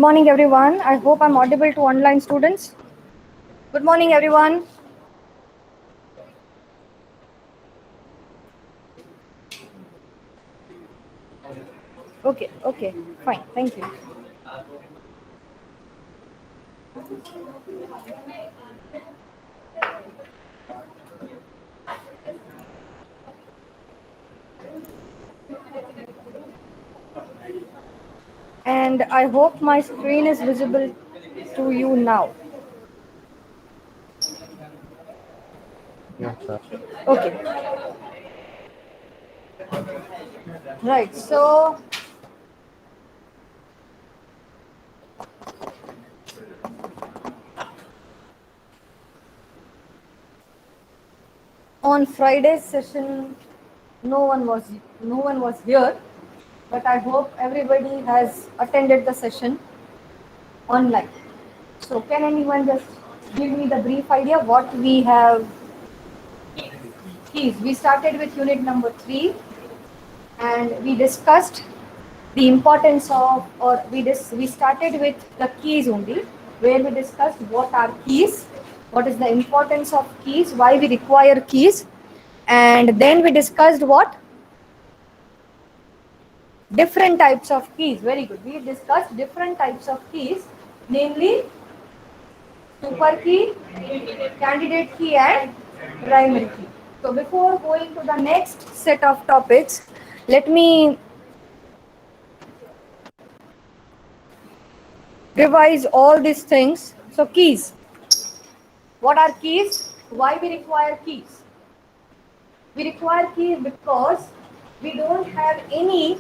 Good morning, everyone. I hope I'm audible to online students. Good morning, everyone. Okay, fine. Thank you. And I hope my screen is visible to you now. Yes, sir. Okay, right. So, on Friday's session, no one was here, but I hope everybody has attended the session online. So, can anyone just give me the brief idea what we have? Keys. We started with unit number 3 and we discussed the importance of, or we started with the keys only, where we discussed what are keys, what is the importance of keys, why we require keys, and then we discussed what different types of keys. Very good. We discussed different types of keys, namely super key, candidate key, and primary key. So before going to the next set of topics, let me revise all these things. So keys. What are keys? Why we require keys? We require keys because we don't have any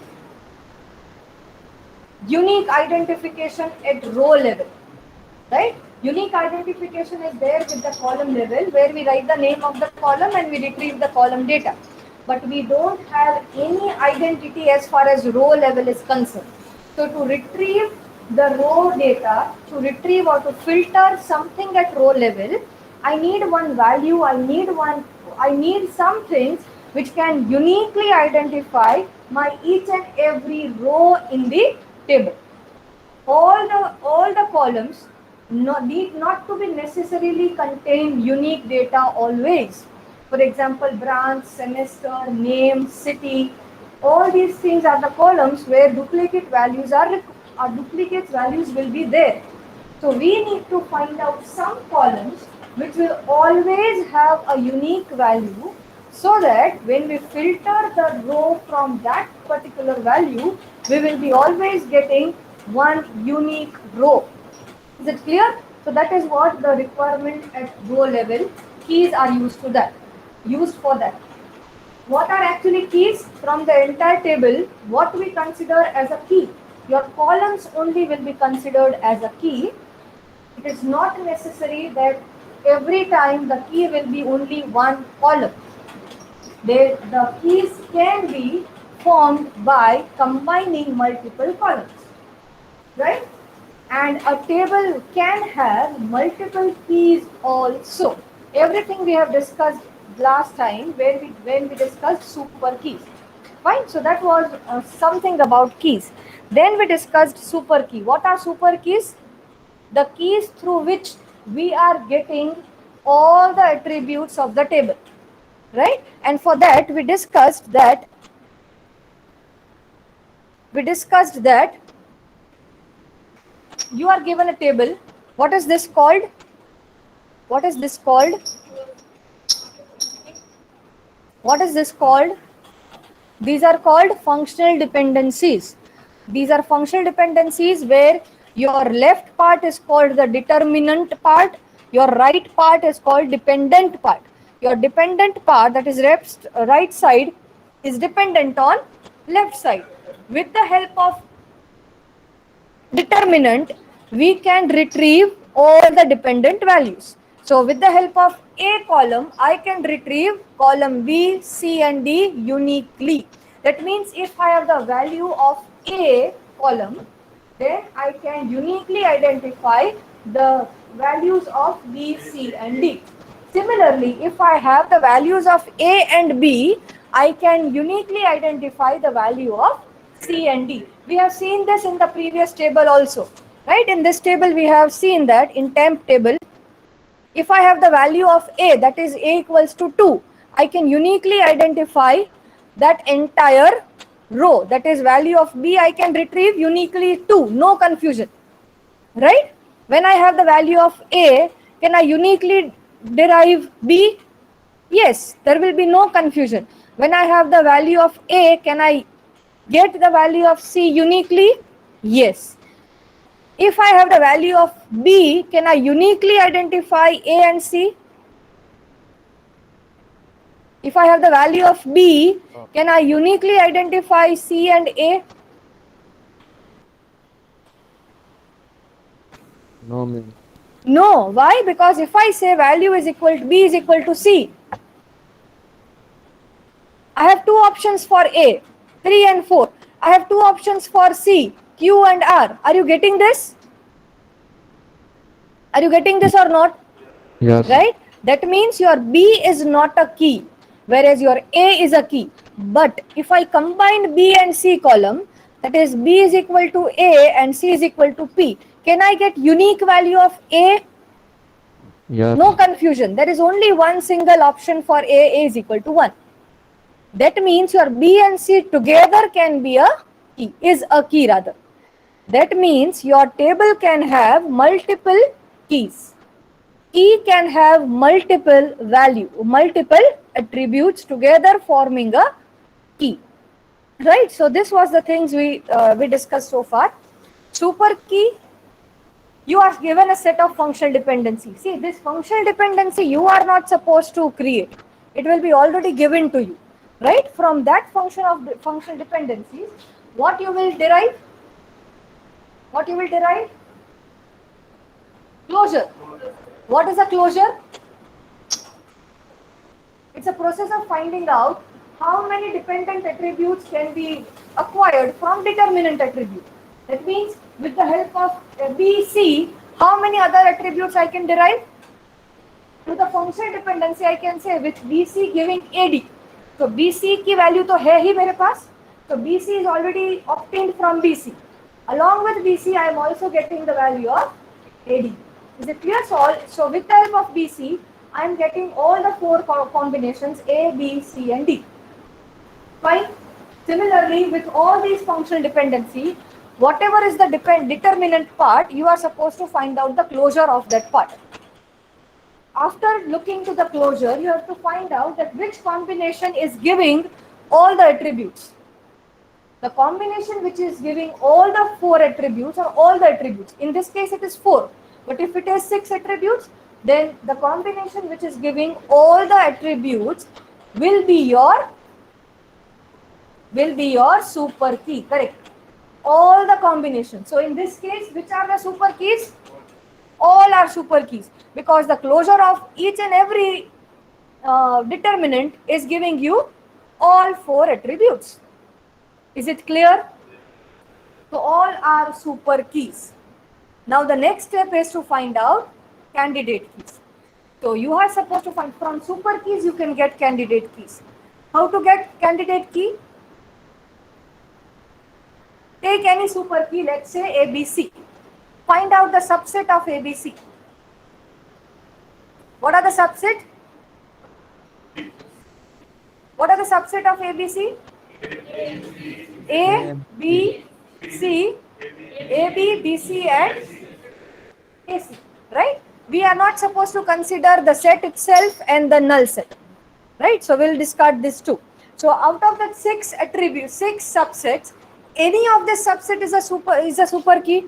unique identification at row level, right? Unique identification is there with the column level, where we write the name of the column and we retrieve the column data. But we don't have any identity as far as row level is concerned. So to retrieve the row data, to retrieve or to filter something at row level, I need one value, I need some things which can uniquely identify my each and every row in the table. All the columns need not to be necessarily contain unique data always. For example, branch, semester, name, city, all these things are the columns where duplicate values will be there. So we need to find out some columns which will always have a unique value, so that when we filter the row from that particular value, we will be always getting one unique row. Is it clear? So that is what the requirement at row level. Keys are used for that. What are actually keys? From the entire table, what we consider as a key? Your columns only will be considered as a key. It is not necessary that every time the key will be only one column. The keys can be formed by combining multiple columns, right? And a table can have multiple keys also. Everything we have discussed last time when we discussed super keys. Fine, so that was something about keys. Then we discussed super key. What are super keys? The keys through which we are getting all the attributes of the table, right? And for that we discussed that you are given a table. What is this called? What is this called? What is this called? These are called functional dependencies. These are functional dependencies where your left part is called the determinant part, your right part is called dependent part. Your dependent part, that is right side, is dependent on left side. With the help of determinant, we can retrieve all the dependent values. So with the help of A column, I can retrieve column B, C and D uniquely. That means if I have the value of A column, then I can uniquely identify the values of B, C and D. Similarly, if I have the values of A and B, I can uniquely identify the value of C and D. We have seen this in the previous table also. right? In this table we have seen that in temp table, if I have the value of A, that is A equals to 2, I can uniquely identify that entire row, that is value of B I can retrieve uniquely 2, no confusion, right? When I have the value of A, can I uniquely derive B? Yes, there will be no confusion. When I have the value of A, can I get the value of C uniquely? Yes. If I have the value of B, can I uniquely identify A and C? If I have the value of B, can I uniquely identify C and A? No, ma'am. No. Why? Because if I say value is equal to B is equal to C, I have two options for A, 3 and 4. I have two options for C, Q and R. Are you getting this? Are you getting this or not? Yes. Right? That means your B is not a key, whereas your A is a key. But if I combine B and C column, that is B is equal to A and C is equal to P, can I get unique value of A? Yes. No confusion. There is only one single option for A is equal to 1. That means your B and C together can be a key, is a key rather. That means your table can have multiple keys. Key can have multiple multiple attributes together forming a key. Right? So this was the things we discussed so far. Super key, you are given a set of functional dependency. See, this functional dependency you are not supposed to create. It will be already given to you. Right? From that functional dependencies, what you will derive? What you will derive? Closure. What is a closure? It's a process of finding out how many dependent attributes can be acquired from determinant attribute. That means with the help of B, C, how many other attributes I can derive? To the functional dependency I can say with BC giving AD. So BC की value तो है ही मेरे पास. So BC is already obtained from BC. Along with BC I am also getting the value of AD. Is it clear? So with the help of BC I am getting all the four combinations A, B, C and D. Fine. Similarly with all these functional dependency, whatever is the determinant part, you are supposed to find out the closure of that part. After looking to the closure, you have to find out that which combination is giving all the attributes. The combination which is giving all the four attributes or all the attributes. In this case it is 4. But if it is 6 attributes, then the combination which is giving all the attributes will be your super key. Correct. All the combinations. So in this case, which are the super keys? All are super keys, because the closure of each and every determinant is giving you all 4 attributes. Is it clear? So all are super keys. Now the next step is to find out candidate keys. So you are supposed to find from super keys you can get candidate keys. How to get candidate key? Take any super key, let's say ABC. Find out the subset of ABC. What are the subset? What are the subset of ABC? A, B, C, AB, BC and AC, right? We are not supposed to consider the set itself and the null set, right? So we'll discard this too. So out of the 6 attributes, 6 subsets, any of this subset is a super key.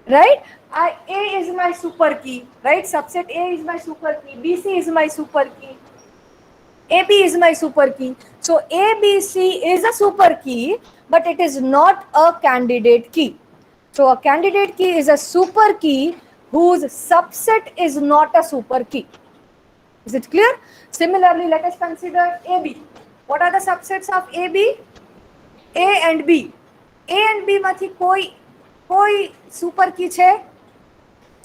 Right? A is my super key, right? Subset A is my super key, BC is my super key, AB is my super key. So ABC is a super key, but it is not a candidate key. So a candidate key is a super key whose subset is not a super key. Is it clear? Similarly, let us consider AB. What are the subsets of AB? A and B. A and B માંથી કોઈ super કી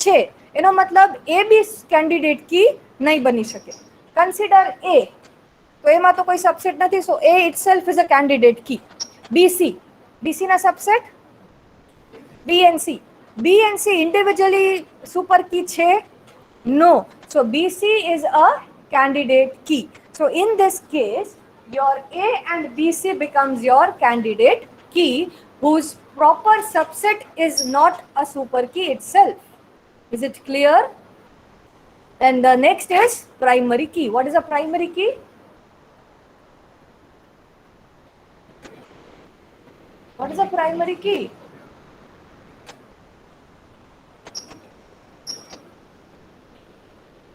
છે એનો મતલબ A B candidate કી નહીં બની શકે. Consider A. તો એમાં તો કોઈ સબસેટ નથી. સો A itself is a candidate key. BC ના subset B and C. B and C individually super key છે? No. So BC is a candidate key. So in this case, your A and BC becomes your candidate key, whose proper subset is not a super key itself. Is it clear? And the next is primary key. What is a primary key? What is a primary key?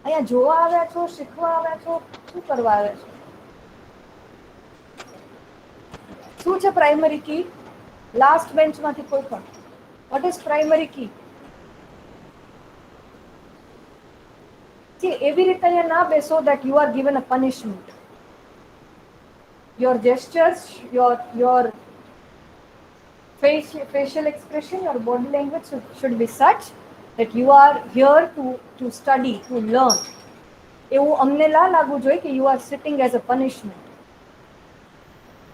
અહીંયા જોવા આવ્યા છો, શીખવા આવ્યા છો, શું કરવા આવ્યા છો? શું છે પ્રાઇમરી કી? લાસ્ટ બેન્ચમાંથી કોઈ પણ. What is primary key? See, એવી રીતે અહીંયા ના બેસો that you are given a punishment. Your gestures, your facial expression, your body language should be such that you are here to study, to learn. એવું અમને ના લાગવું જોઈએ કે you are sitting as a punishment.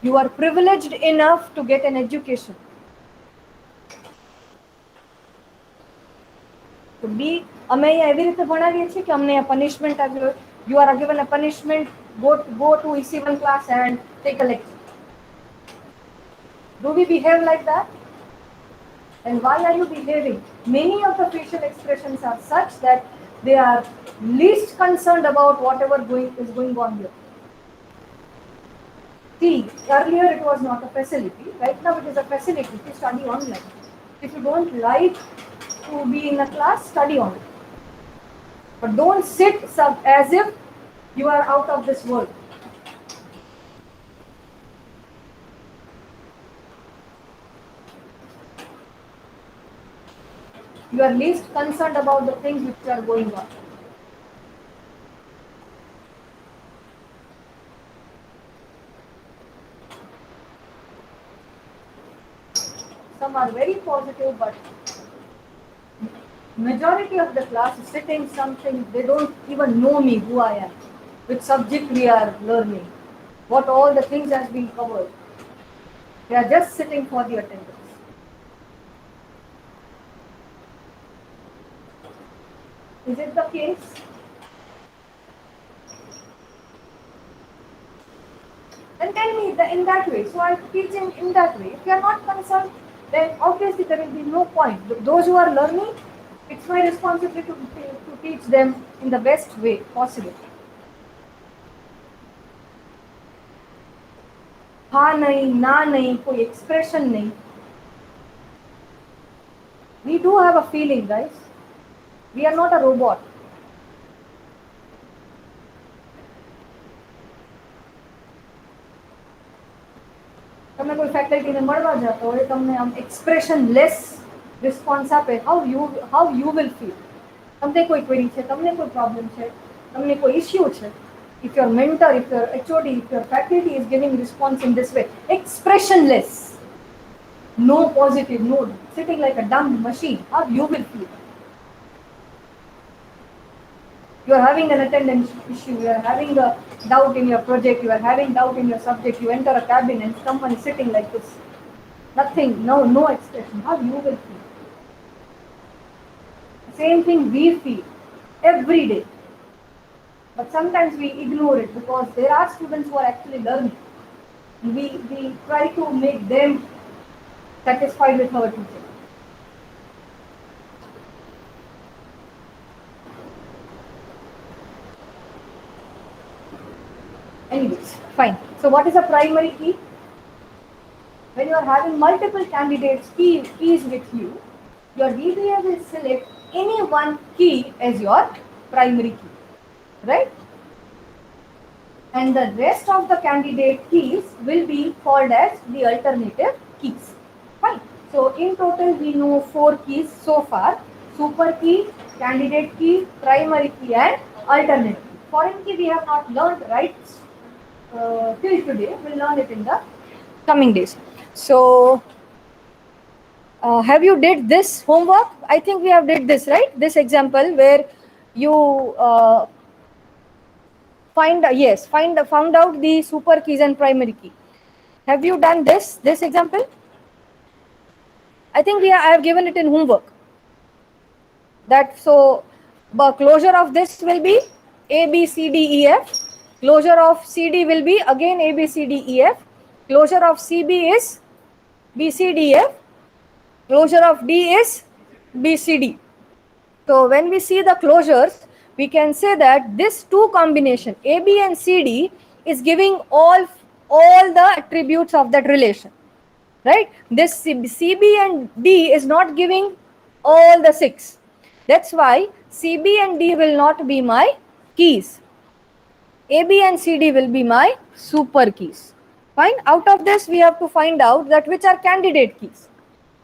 You are privileged enough to get an education. To be, અમે અહીંયા એવી રીતે ભણાવીએ છીએ કે અમને આ પનિશમેન્ટ આવ્યો. You are given a punishment, go to EC1 class and take a lecture. Do we behave like that? And why are you behaving? Many of the facial expressions are such that they are least concerned about whatever is going on here. See, earlier it was not a facility. Right now it is a facility to study online. If you don't like to be in a class, study online. But don't sit as if you are out of this world. You are least concerned about the things which are going on. Some are very positive, but majority of the class is sitting something, they don't even know me, who I am, which subject we are learning, what all the things has been covered. They are just sitting for the attendance. Is it the case? Then tell me in that way. So I teach in that way. If you are not concerned, then obviously there will be no point. Those who are learning, it's my responsibility to teach them in the best way possible. हाँ नहीं, ना नहीं, कोई expression नहीं. We do have a feeling, guys. We are not a robot. તમે કોઈ ફેકલ્ટીને મળવા જતો હોય, તમને આમ એક્સપ્રેશન લેસ રિસ્પોન્સ આપે, how you will feel? તમને કોઈ ક્વેરી છે, તમને કોઈ પ્રોબ્લેમ છે, તમને કોઈ ઇશ્યુ છે. If your mentor, if your HOD, if your faculty is giving response in this way, expressionless, no positive, no, sitting like a dumb machine, how you will feel? You are having an attendance issue, you are having a doubt in your project, you are having doubt in your subject, you enter a cabin and someone is sitting like this. Nothing, no expression. How you will feel? Same thing we feel every day. But sometimes we ignore it because there are students who are actually learning. We try to make them satisfied with our teaching. Anyways, fine. So what is a primary key? When you are having multiple candidates keys with you, your DBA will select any one key as your primary key, right? And the rest of the candidate keys will be called as the alternative keys. Fine. So in total we know 4 keys so far: super key, candidate key, primary key and alternate key. Foreign key we have not learned, right? Till today, we'll learn it in the coming days. So have you did this homework? I think we have did this, right? This example where you found out the super keys and primary key. Have you done this example? I think I have given it in homework. That so the closure of this will be A B C D E F. Closure of CD will be again A B C D E F. Closure of CB is B C D F. Closure of D is B C D. So when we see the closures, we can say that this two combination AB and CD is giving all the attributes of that relation, right? This CB and D is not giving all the 6. That's why CB and D will not be my keys. AB and CD will be my super keys. Fine. Out of this, we have to find out that which are candidate keys.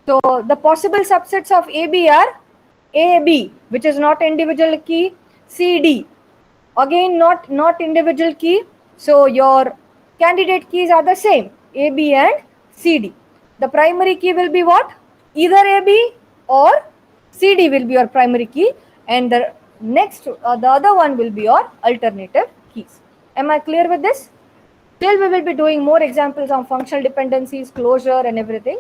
So the possible subsets of AB are AB, which is not individual key, CD, again not individual key. So your candidate keys are the same, AB and CD. The primary key will be what? Either AB or CD will be your primary key, and the next the other one will be your alternative keys. Am I clear with this? Still, we will be doing more examples on functional dependencies, closure, and everything,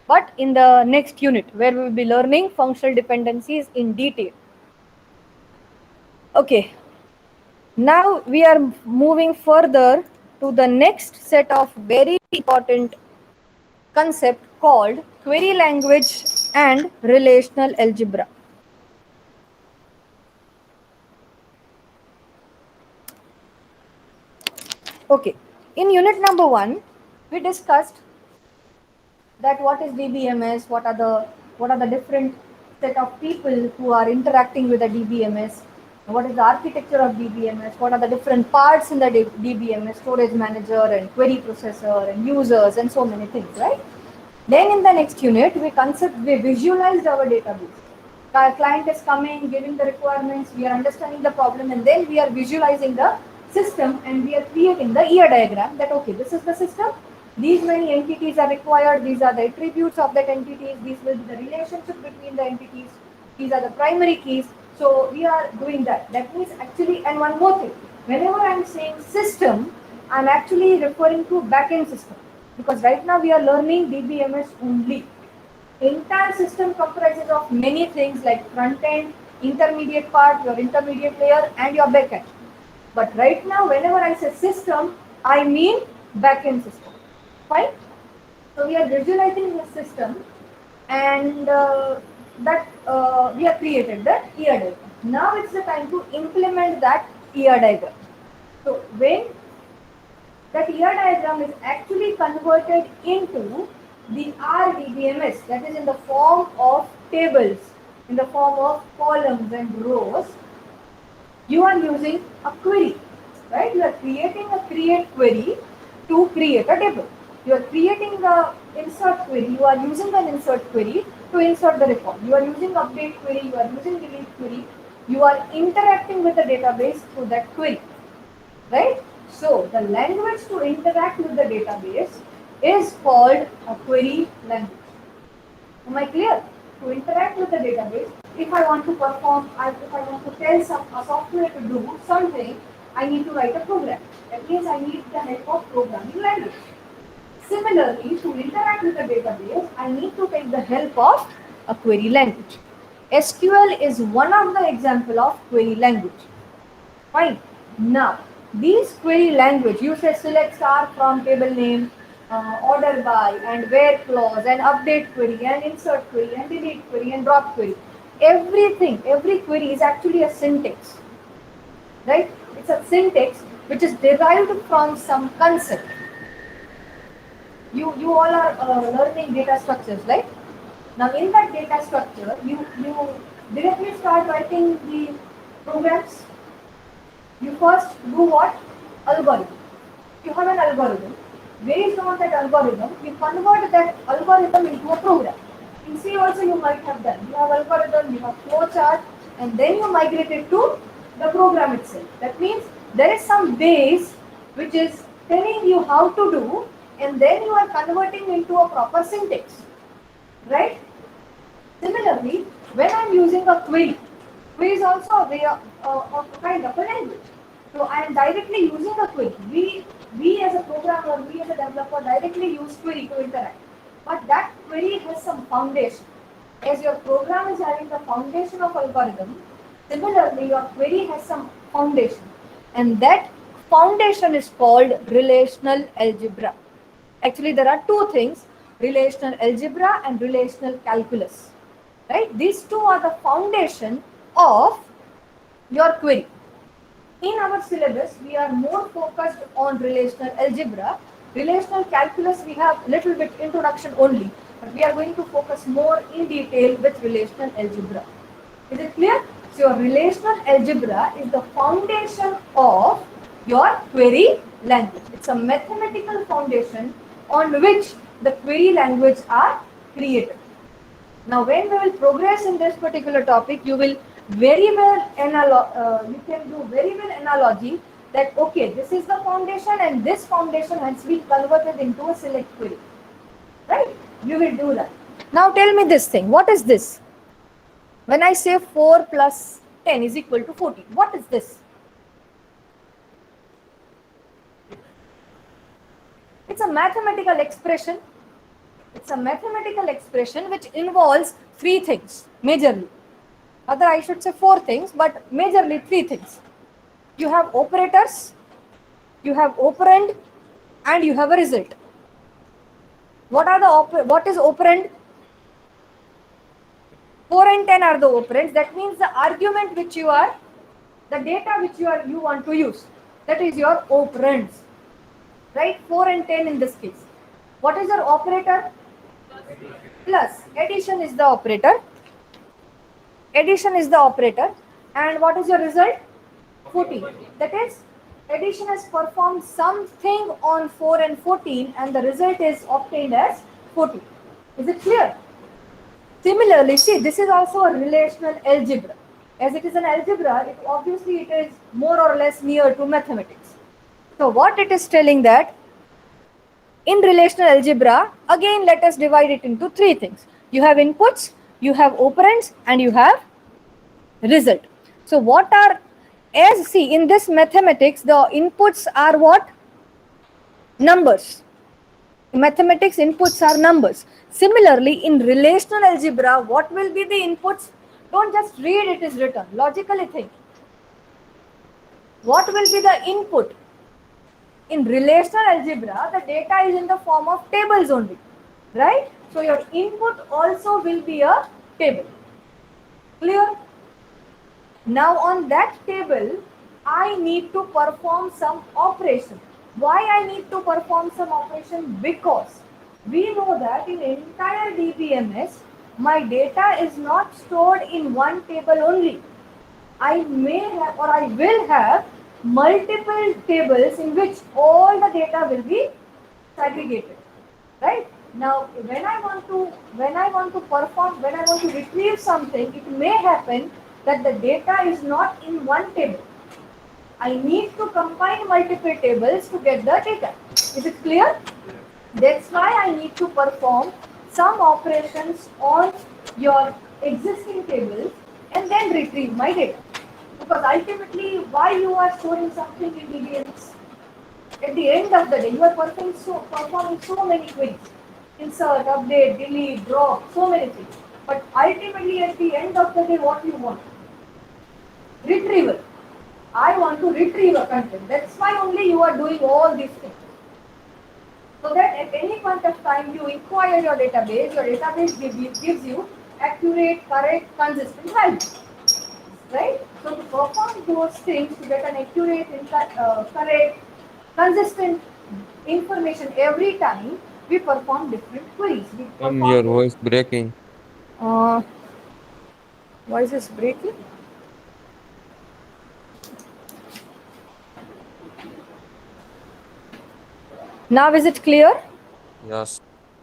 but in the next unit where we will be learning functional dependencies in detail. Okay, now we are moving further to the next set of very important concept called query language and relational algebra. Okay, in unit number 1, we discussed that what is DBMS, what are the different set of people who are interacting with the DBMS, what is the architecture of DBMS, what are the different parts in the DBMS, storage manager and query processor and users and so many things, right? Then in the next unit, we visualized our database. Our client is coming, giving the requirements, we are understanding the problem, and then we are visualizing the system and we are creating the ear diagram that, okay, this is the system, these many entities are required, these are the attributes of that entities, these will be the relationship between the entities, these are the primary keys. So we are doing that. That means actually, and one more thing, whenever I am saying system, I am actually referring to backend system, because right now we are learning DBMS only. Entire system comprises of many things like front end, intermediate part, your intermediate layer, and your backend. But right now, whenever I say system, I mean backend system. Fine? So we are visualizing the system, and we have created that ear diagram. Now it's the time to implement that ear diagram. So when that ear diagram is actually converted into the RDBMS, that is in the form of tables, in the form of columns and rows, you are using a query, right? You are creating a create query to create a table. You are creating the insert query, you are using an insert query to insert the record. You are using update query, you are using delete query, you are interacting with the database through that query, right? So the language to interact with the database is called a query language. Am I clear? To interact with the database, if I want to perform, if I want to tell a software to do something, I need to write a program. That means I need the help of programming language. Similarly, to interact with the database, I need to take the help of a query language. SQL is one of the example of query language. Fine. Now, these query language, you say select star from table name, order by, and where clause, and update query, and insert query, and delete query, and drop query. Everything, every query is actually a syntax, right? It's a syntax which is derived from some concept. You all are learning data structures, right? Now in that data structure, you directly start writing the programs. You first do what? Algorithm. You have an algorithm. Based on that algorithm, you convert that algorithm into a program. In C also you might have done. You have algorithm, you have flowchart, and then you migrate it to the program itself. That means there is some base which is telling you how to do, and then you are converting into a proper syntax, right? Similarly, when I am using a query is also a way of kind of a language. So I am directly using a query. We as a programmer, we as a developer directly use query to interact. But that query has some foundation. As your program is having the foundation of algorithm, similarly your query has some foundation. And that foundation is called relational algebra. Actually, there are two things, relational algebra and relational calculus. Right? These two are the foundation of your query. In our syllabus, we are more focused on relational algebra. Relational calculus, we have little bit introduction only, but we are going to focus more in detail with relational algebra. Is it clear? So your relational algebra is the foundation of your query language. It's a mathematical foundation on which the query language are created. Now, when we will progress in this particular topic, you will very well you can do very well analogy that okay, this is the foundation and this foundation has been converted into a select query. Right? You will do that. Now, tell me this thing. What is this? When I say 4 plus 10 is equal to 14, what is this? It's a mathematical expression. It's a mathematical expression which involves three things majorly. Other, I should say four things, but majorly three things. You have operators, you have operand, and you have a result. What is operand? 4 and 10 are the operands. That means the argument which you are, the data which you want to use. That is your operands. Right? 4 and 10 in this case. What is your operator? Plus. Addition is the operator. Addition is the operator. And what is your result? 14. That is, addition has performed something on 4 and 14 and the result is obtained as 14. Is it clear? Similarly, see, this is also a relational algebra. As it is an algebra, obviously it is more or less near to mathematics. So what it is telling that in relational algebra, again let us divide it into three things. You have inputs, you have operands, and you have result. So what are, as see in this mathematics, the inputs are what? Numbers. In mathematics, inputs are numbers. Similarly, in relational algebra, what will be the inputs? Don't just read it is written. Logically think. What will be the input? In relational algebra, the data is in the form of tables only. Right? So your input also will be a table. Clear? Now on that table, I need to perform some operation. Why I need to perform some operation? Because we know that in entire DBMS, my data is not stored in one table only. I may have or I will have multiple tables in which all the data will be segregated. Right? Now, when I want to retrieve something, it may happen that the data is not in one table. I need to combine multiple tables to get the data. Is it clear? That's why I need to perform some operations on your existing tables and then retrieve my data. Because ultimately, why you are storing something in DBMS? At the end of the day, you are performing so many queries. Insert, update, delete, drop, so many things. But ultimately, at the end of the day, what you want? Retrieval. I want to retrieve a content. That's why only you are doing all these things. So that at any point of time, you inquire your database gives you accurate, correct, consistent values. Right? So to perform those things, to get an accurate, correct, consistent information every time, we perform different queries. Your voice breaking. Voice is breaking. Now is it clear? Yes.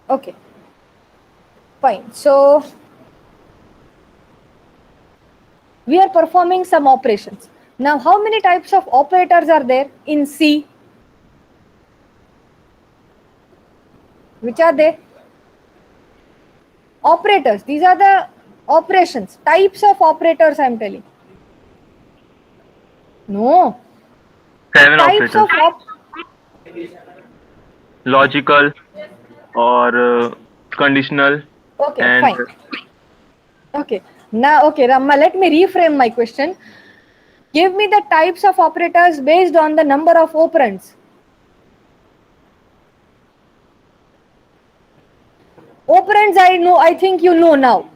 Okay. Fine. So we are performing some operations. Now, how many types of operators are there in C? Which are they? Operators. These are the operations. Types of operators I am telling. No. Seven Types operators. of Logical or conditional okay, and fine. Okay. Now, okay, Ramma, let me reframe my question. Give me the types of operators based on the number of operands. Operands, I know, I think you know now.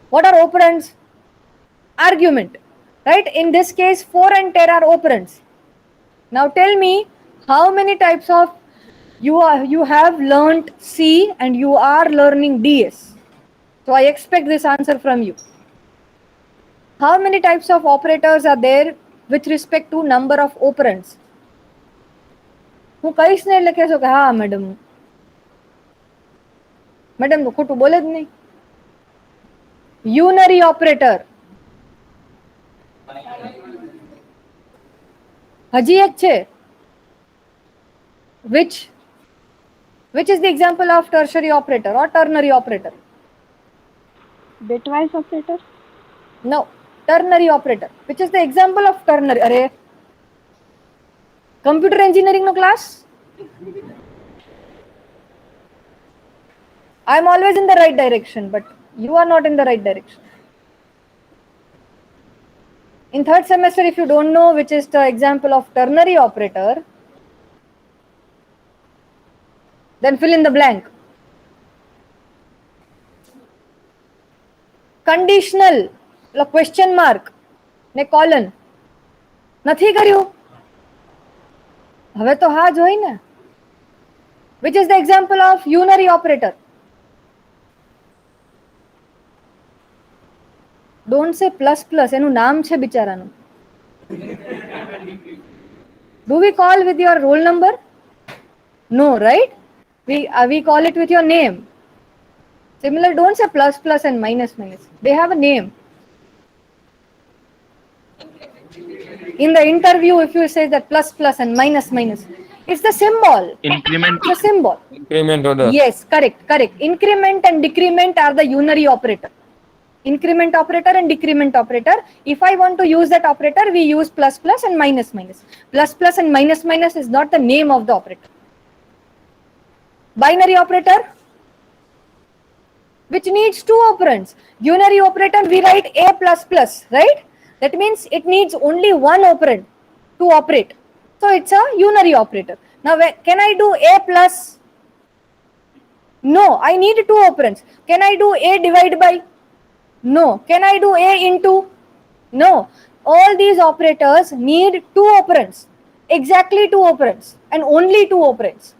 What are operands? Argument. Right? In this case, 4 and 10 are operands. Now tell me how many types of you have learned C and you are learning DS. So I expect this answer from you. How many types of operators are there with respect to number of operands? હું કહીશ ને એટલે કહેશો કે હા madam madam ખોટું બોલે જ નહીં. યુનરી ઓપરેટર હજી એક છે which is the example of tertiary operator or ternary operator? Bitwise operator? No, ternary operator. Which is the example of ternary? Are computer engineering no class? I am always in the right direction, but you are not in the right direction. In third semester, if you don't know which is the example of ternary operator, then fill in the blank. Conditional, question mark ને colon નથી કર્યું. હવે તો હા જ હોય ને. Which is the example of unary operator? Don't say plus plus, એનું નામ છે બિચારાનું. Do we call with your roll number? No, right? We call it with your name. Similar, don't say plus plus and minus minus. They have a name. In the interview, if you say that plus plus and minus minus, it's the symbol. increment. It's a symbol. Increment order. Yes, correct, correct. Increment and decrement are the unary operator. Increment operator and decrement operator. If I want to use that operator, we use plus plus and minus minus. Plus plus and minus minus is not the name of the operator. Binary operator, which needs two operands. Unary operator, we write a plus plus, right? That means it needs only one operand to operate. So it's a unary operator. Now, can I do a plus? No, I need two operands. Can I do a divided by? No. Can I do a into? No. All these operators need two operands. Exactly two operands and only two operands.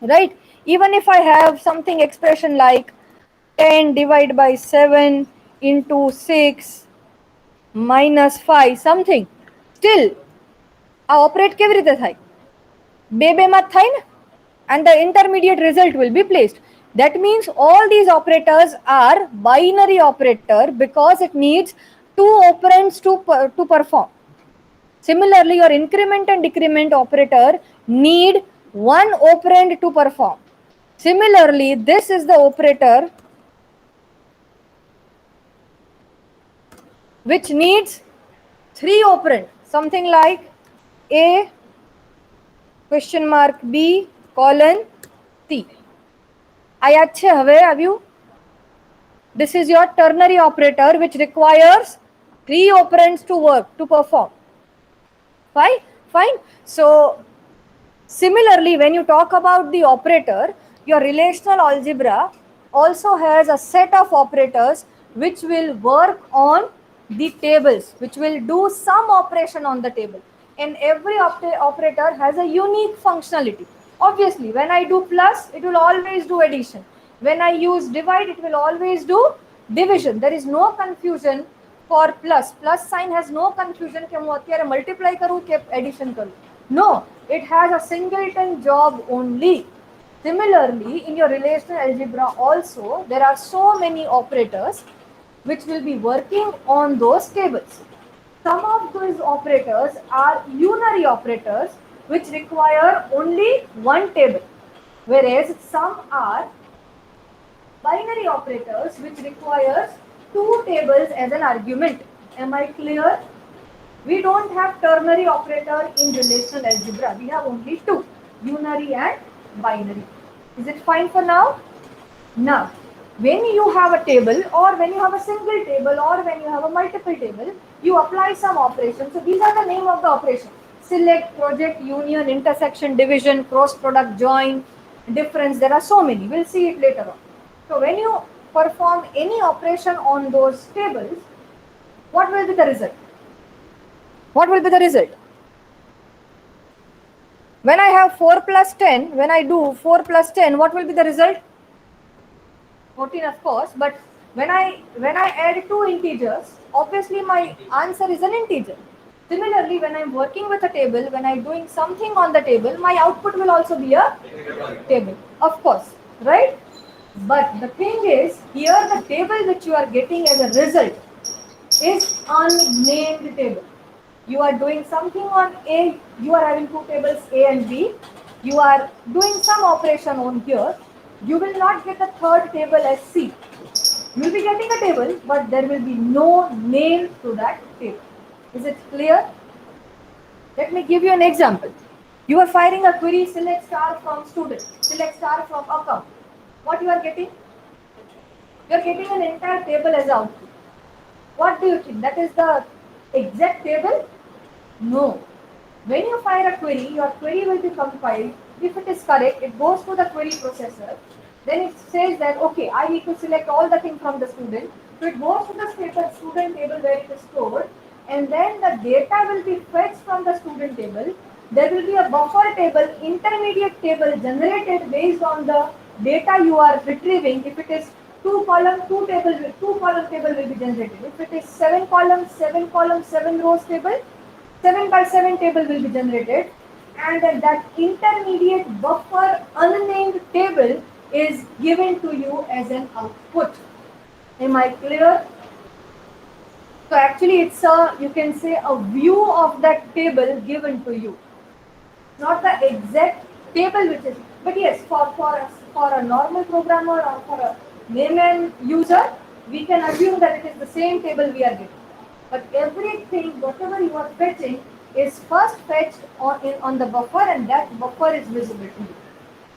Right? Even if I have something expression like 10 divided by 7 into 6 minus 5 something, still આ operate કેવી રીતે થાય? બે માં થાય ને, and the intermediate result will be placed. That means all these operators are binary operator because it needs two operands to perform. Similarly, your increment and decrement operator need one operand to perform. Similarly, this is the operator which needs three operand, something like a question mark b colon t. આ યાદ છે હવે આવ્યું? This is your ternary operator which requires three operands to work, to perform. Fine, fine. So similarly, when you talk about the operator, your relational algebra also has a set of operators which will work on the tables, which will do some operation on the table. And every operator has a unique functionality. Obviously, when I do plus, it will always do addition. When I use divide, it will always do division. There is no confusion for plus. Plus sign has no confusion કે હું અત્યારે multiply કરું કે addition કરું. No, it has a singleton job only. Similarly, in your relational algebra also, there are so many operators which will be working on those tables. Some of those operators are unary operators which require only one table, whereas some are binary operators which requires two tables as an argument. Am I clear? We don't have ternary operator in relational algebra. We have only two, unary and binary. Is it fine for now? Now, when you have a table or when you have a single table or when you have a multiple table, you apply some operations. So these are the name of the operation. Select, project, union, intersection, division, cross product, join, difference. There are so many. We'll see it later on. So when you perform any operation on those tables, what will be the result? What will be the result? When I have 4 plus 10, when I do 4 plus 10, what will be the result? 14, of course, but when I add two integers, obviously my answer is an integer. Similarly, when I'm working with a table, when I'm doing something on the table, my output will also be a table, of course, right? But the thing is, here the table which you are getting as a result is unnamed table. You are doing something on A, you are having two tables A and B, you are doing some operation on here, you will not get a third table as C. You will be getting a table, but there will be no name to that table. Is it clear? Let me give you an example. You are firing a query, select star from student, select star from account. What you are getting? You are getting an entire table as output. What do you think? That is the exact table? No. When you fire a query, your query will be compiled. If it is correct, it goes to the query processor. Then it says that, okay, I need to select all the things from the student. So it goes to the student table where it is stored. And then the data will be fetched from the student table. There will be a buffer table, intermediate table generated based on the data you are retrieving. If it is two column table will be generated. If it is 7 columns, 7 rows table, 7 by 7 table will be generated, and that intermediate buffer unnamed table is given to you as an output. Am I clear? So actually it's a, you can say, a view of that table given to you. Not the exact table which is, but yes, for a normal programmer or for a layman user, we can assume that it is the same table we are getting. But everything, whatever you are fetching, is first fetched on the buffer, and that buffer is visible to you.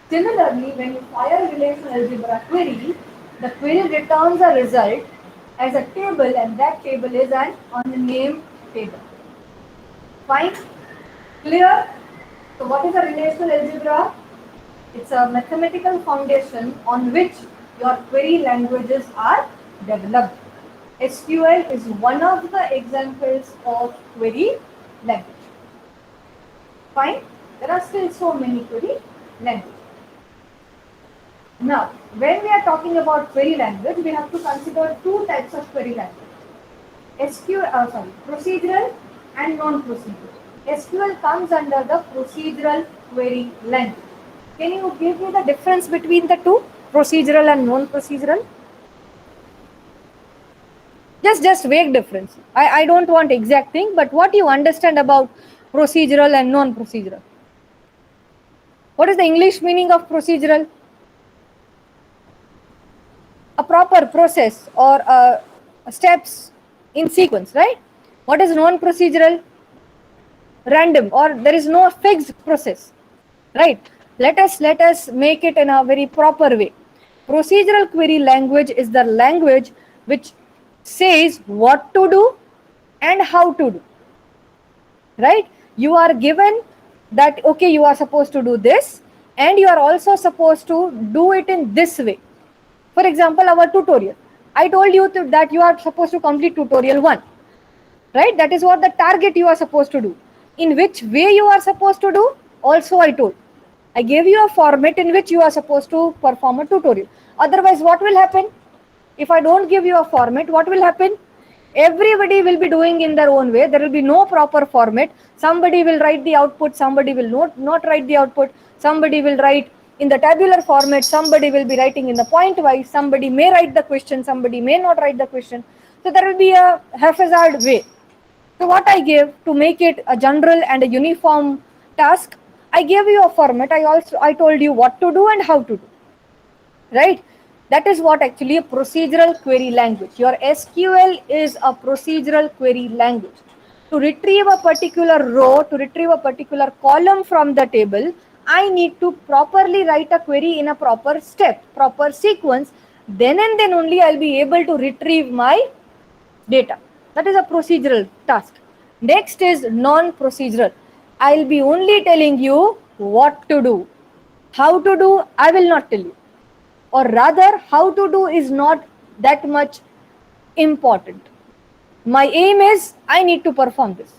Similarly, when you fire a relational algebra query, the query returns a result as a table, and that table is an unnamed table. Fine? Clear? So what is a relational algebra? It's a mathematical foundation on which your query languages are developed. SQL is one of the examples of query language. Fine? There are still so many query languages. Now, when we are talking about query language, we have to consider two types of query language. Procedural and non-procedural. SQL comes under the procedural query language. Can you give me the difference between the two, procedural and non-procedural? Just vague difference. I don't want exact thing, but what you understand about procedural and non-procedural? What is the English meaning of procedural? A proper process or steps in sequence, right? What is non-procedural? Random, or there is no fixed process, right? Let us make it in a very proper way. Procedural query language is the language which says what to do and how to do, right? You are given that, okay, you are supposed to do this, and you are also supposed to do it in this way. For example, our tutorial, I told you that you are supposed to complete tutorial 1, right? That is what the target you are supposed to do. In which way you are supposed to do, also I told. I gave you a format in which you are supposed to perform a tutorial. Otherwise, what will happen? If I don't give you a format, what will happen? Everybody will be doing in their own way. There will be no proper format. Somebody will write the output, somebody will not write the output, somebody will write in the tabular format, somebody will be writing in the point wise, somebody may write the question, somebody may not write the question. So there will be a haphazard way. So what I gave to make it a general and a uniform task, I gave you a format. I told you what to do and how to do, right? That is what actually a procedural query language. Your SQL is a procedural query language. To retrieve a particular row, to retrieve a particular column from the table, I need to properly write a query in a proper step, proper sequence. Then and then only I'll be able to retrieve my data. That is a procedural task. Next is non-procedural. I'll be only telling you what to do. How to do, I will not tell you. Or rather, how to do is not that much important. My aim is I need to perform this.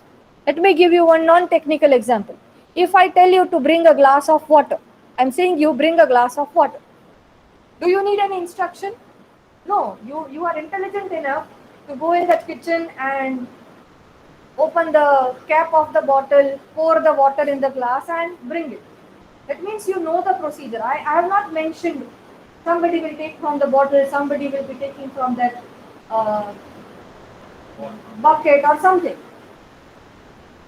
Let me give you one non-technical example. If I tell you to bring a glass of water, I'm saying you bring a glass of water. Do you need any instruction? No, you are intelligent enough to go in the kitchen and open the cap of the bottle, pour the water in the glass and bring it. That means you know the procedure. I have not mentioned somebody will take from the bottle, somebody will be taking from that bucket or something,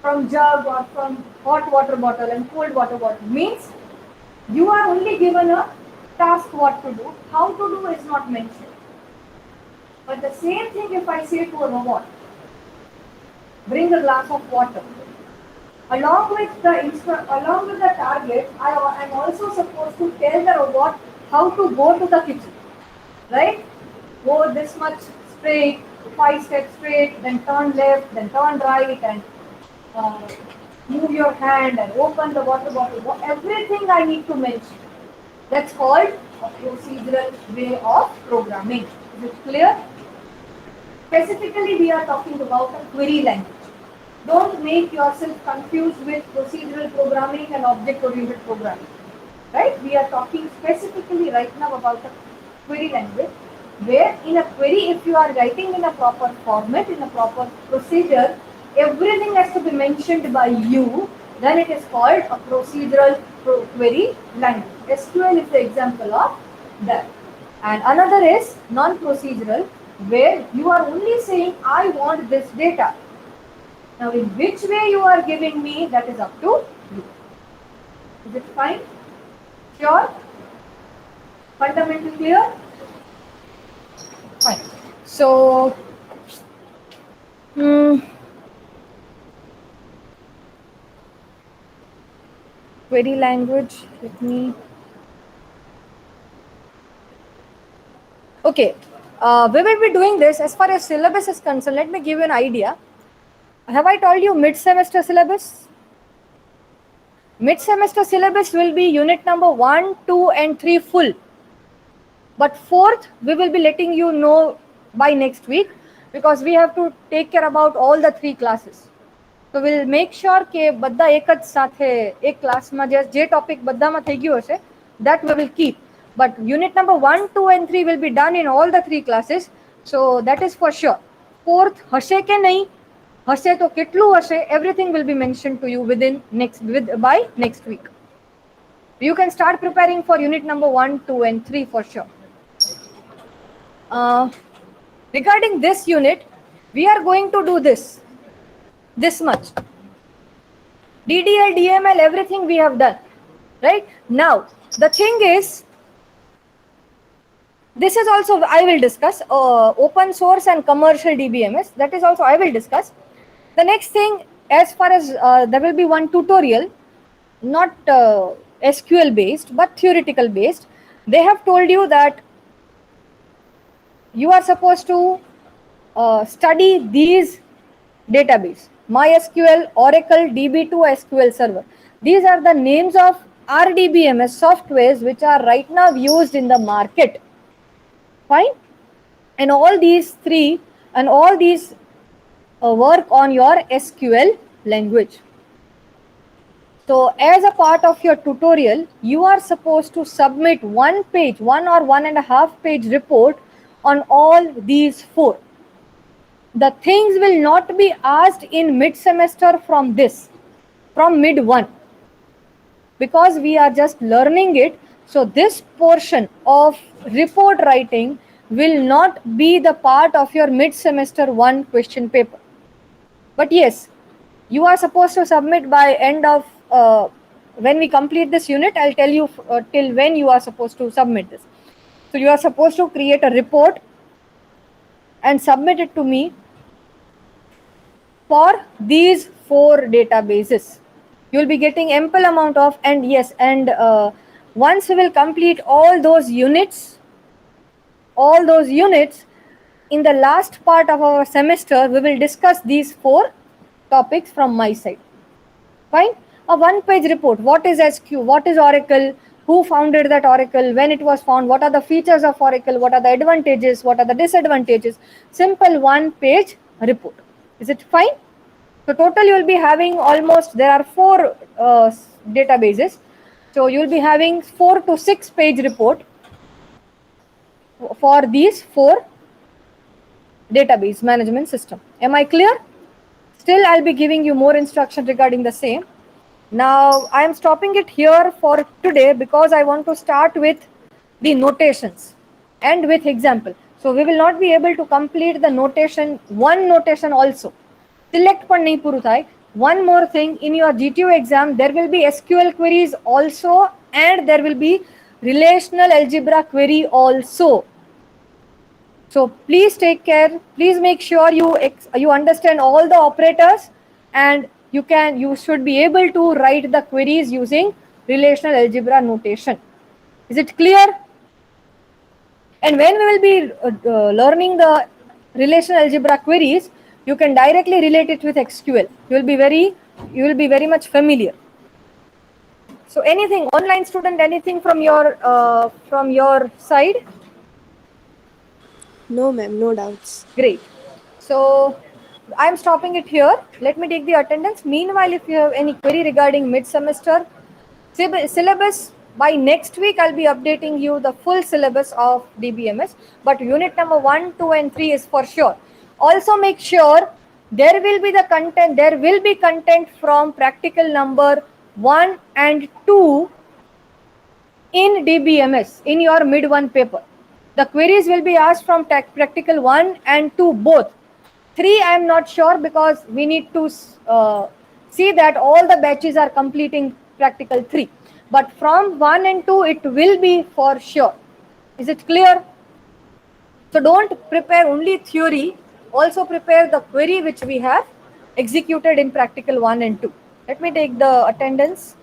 from jug or from hot water bottle and cold water bottle. Means you are only given a task what to do. How to do is not mentioned. But the same thing if I say to a robot, bring a glass of water. Along with the target, I am also supposed to tell the robot how to go to the kitchen, right? Go this much straight, 5 steps straight, then turn left, then turn right, and uh, move your hand and open the water bottle. Everything I need to mention. That's called a procedural way of programming. Is it clear? Specifically, we are talking about a query language. Don't make yourself confused with procedural programming and object-oriented programming. Right? We are talking specifically right now about a query language, where in a query, if you are writing in a proper format, in a proper procedure, everything has to be mentioned by you, then it is called a procedural query language. SQL is the example of that. And another is non-procedural, where you are only saying, I want this data. Now, in which way you are giving me, that is up to you. Is it fine? Sure? Fundamentally clear? Fine. So, query language, let me. Okay, we will be doing this as far as syllabus is concerned. Let me give you an idea. Have I told you mid-semester syllabus? Mid-semester syllabus will be unit number 1, 2 and 3 full. But 4th, we will be letting you know by next week because we have to take care about all the 3 classes. So we'll make sure કે બધા એક જ સાથે એક ક્લાસમાં જે topic બધામાં થઈ ગયું હશે that we will keep. But unit number 1, 2 and 3 will be done in all the 3 classes. So that is for sure. 4th હશે કે નહીં? હશે તો કેટલું હશે? Everything will be mentioned to you by next week. You can start preparing for unit number 1, 2 and 3 for sure. Regarding this unit, we are going to do this much. DDL, DML, everything we have done. Right? Now, the thing is, this is also I will discuss open source and commercial DBMS. That is also I will discuss. The next thing, as far as there will be one tutorial, not SQL based but theoretical based. They have told you that you are supposed to study these database: MySQL, Oracle, DB2 SQL Server. These are the names of RDBMS softwares which are right now used in the market. Fine? And all these 3 and all these work on your SQL language. So as a part of your tutorial, you are supposed to submit 1 page, 1 or 1.5 page report on all these 4. The things will not be asked in mid-semester from mid-1, because we are just learning it. So this portion of report writing will not be the part of your mid-semester 1 question paper. But yes, you are supposed to submit by end of, when we complete this unit, I'll tell you till when you are supposed to submit this. So you are supposed to create a report and submit it to me for these 4 databases. You will be getting ample amount of, and yes, and once we will complete all those units, in the last part of our semester, we will discuss these 4 topics from my side. Fine. A one-page report. What is SQ? What is Oracle? Who founded that Oracle? When it was found? What are the features of Oracle? What are the advantages? What are the disadvantages? Simple one-page report. Is it fine? So total you will be having almost, there are 4 databases. So you will be having 4 to 6 page report for these 4 database management system. Am I clear? Still, I'll be giving you more instruction regarding the same. Now, I am stopping it here for today because I want to start with the notations and with example. So, we will not be able to complete the notation, one notation also. Select पर नहीं पूरा था. One more thing, in your GTU exam, there will be SQL queries also and there will be relational algebra query also. So please take care. Please make sure you understand all the operators, and you should be able to write the queries using relational algebra notation. Is it clear? And when we will be learning the relational algebra queries, you can directly relate it with SQL. You will be very much familiar. So anything, online student, anything from your side? No, ma'am, no doubts. Great. So I'm stopping it here. Let me take the attendance. Meanwhile, if you have any query regarding mid-semester syllabus, by next week I'll be updating you the full syllabus of DBMS. But unit number 1, 2, and 3 is for sure. Also make sure there will be the content. There will be content from practical number 1 and 2 in DBMS in your mid-1 paper. The queries will be asked from practical 1 and 2 both. 3 I am not sure because we need to see that all the batches are completing practical 3. But from 1 and 2 it will be for sure. Is it clear? So don't prepare only theory, also prepare the query which we have executed in practical 1 and 2. Let me take the attendance.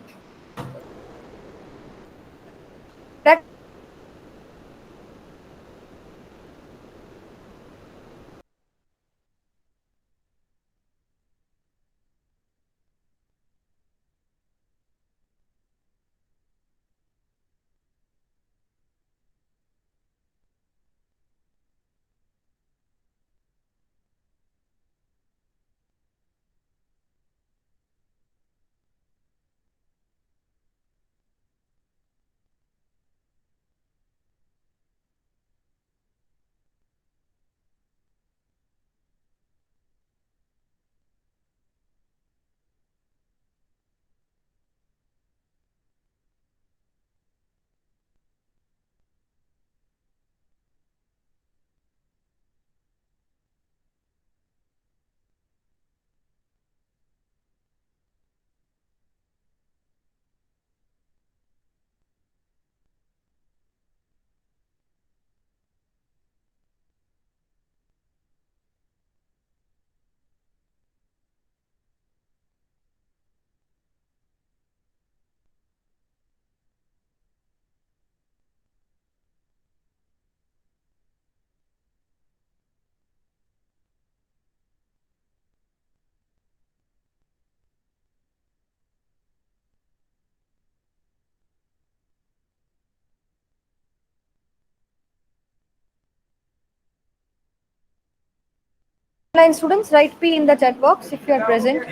Online students, write P in the chat box if you are present.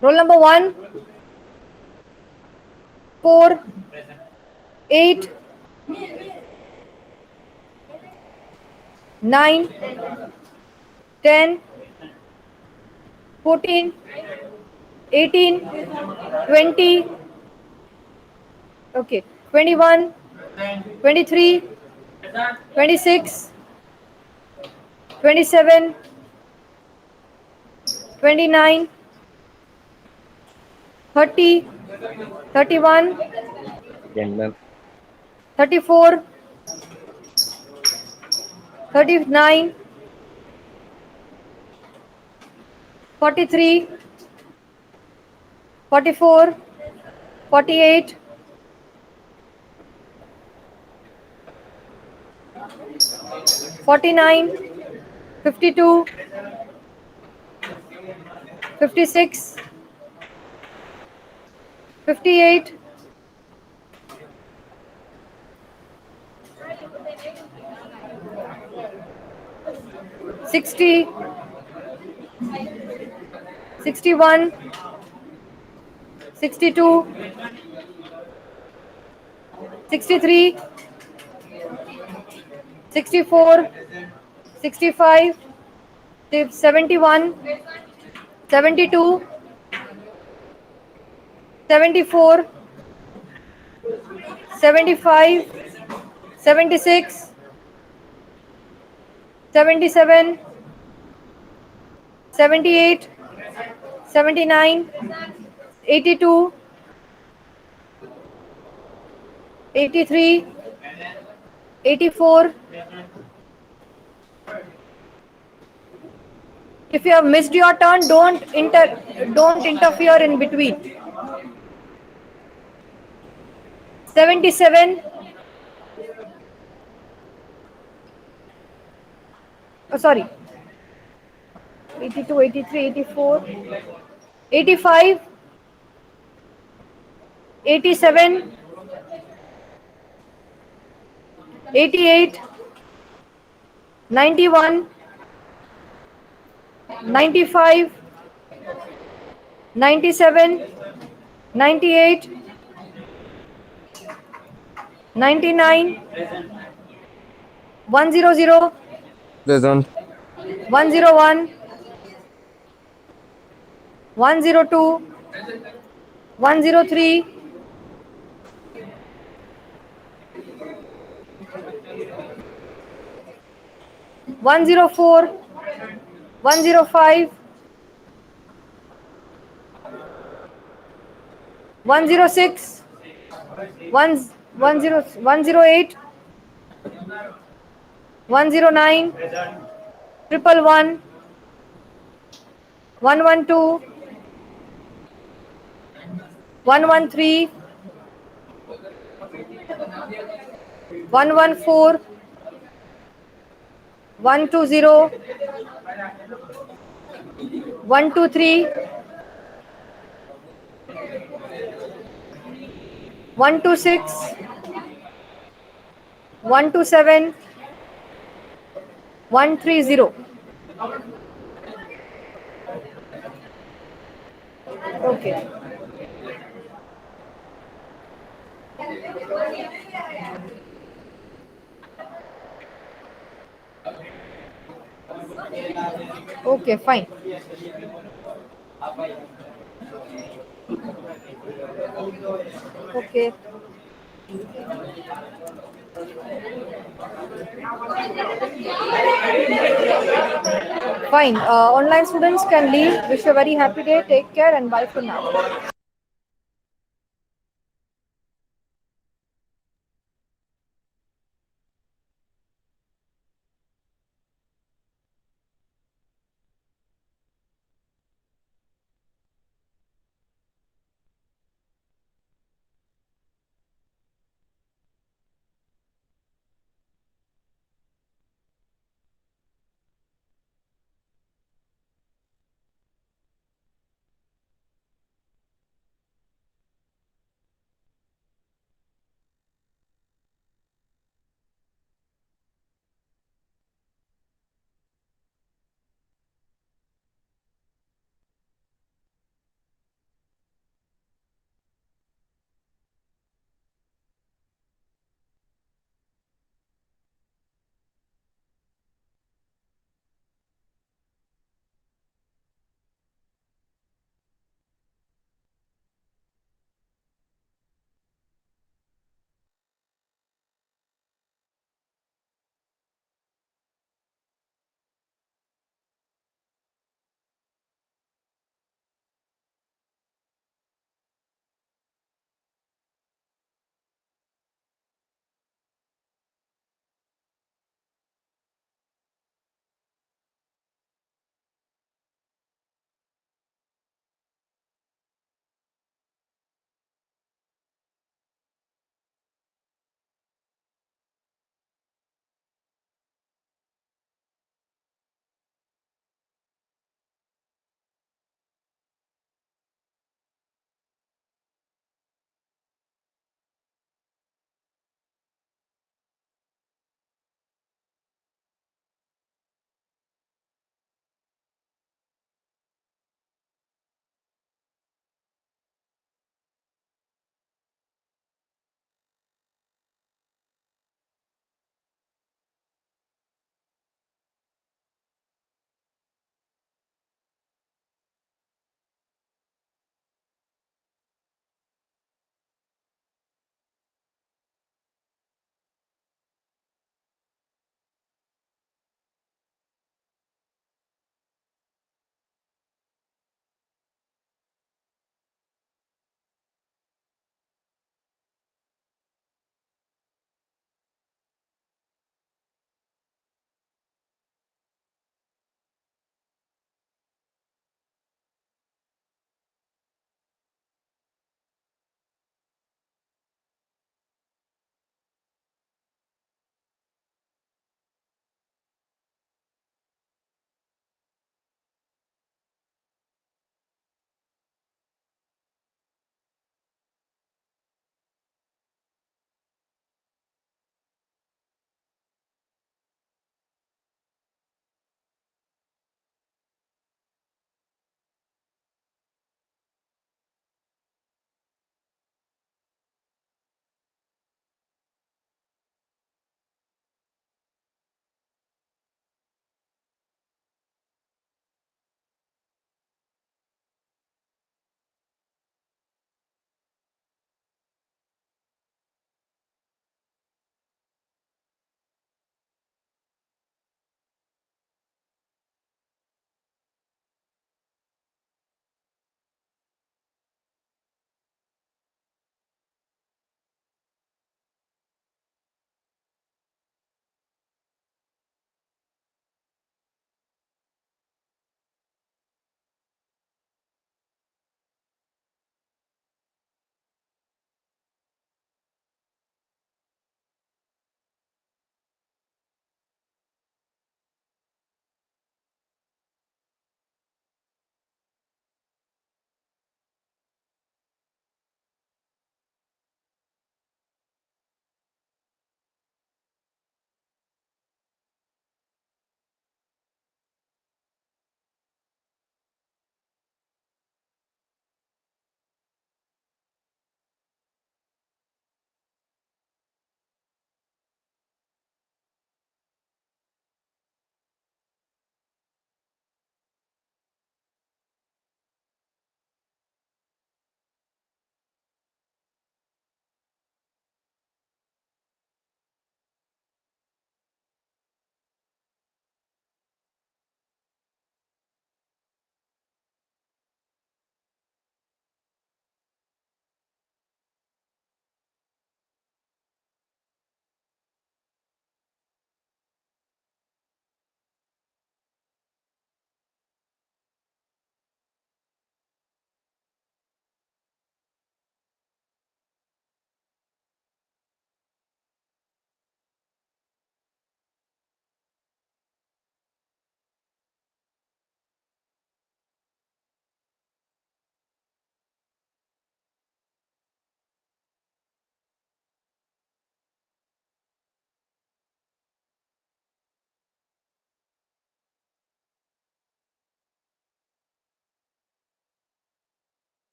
Roll number 1, 4, 8, 9, 10, 14, 18, 20, okay, 21, 23, 26, 27, 29, 30, 31, 34, 39, 43, 44, 48, 49, 52, 56, 58, 60, 61, 62, 63, 64, 65, 71, 72, 74, 75, 76, 77, 78, 79, 82, 83, 84. If you have missed your turn, don't interfere in between. 77. Oh, sorry. 82, 83, 84, 85, 87, 88, 91, 95, 97, 98, 99, 100, Present. 101, 102, 103, 104, 105, 106, 108, 109, 111, 112, 113, 114, 120, 123, 126, 127, 130. Okay. Okay, fine. Okay. Fine. Online students can leave. Wish you a very happy day. Take care and bye for now.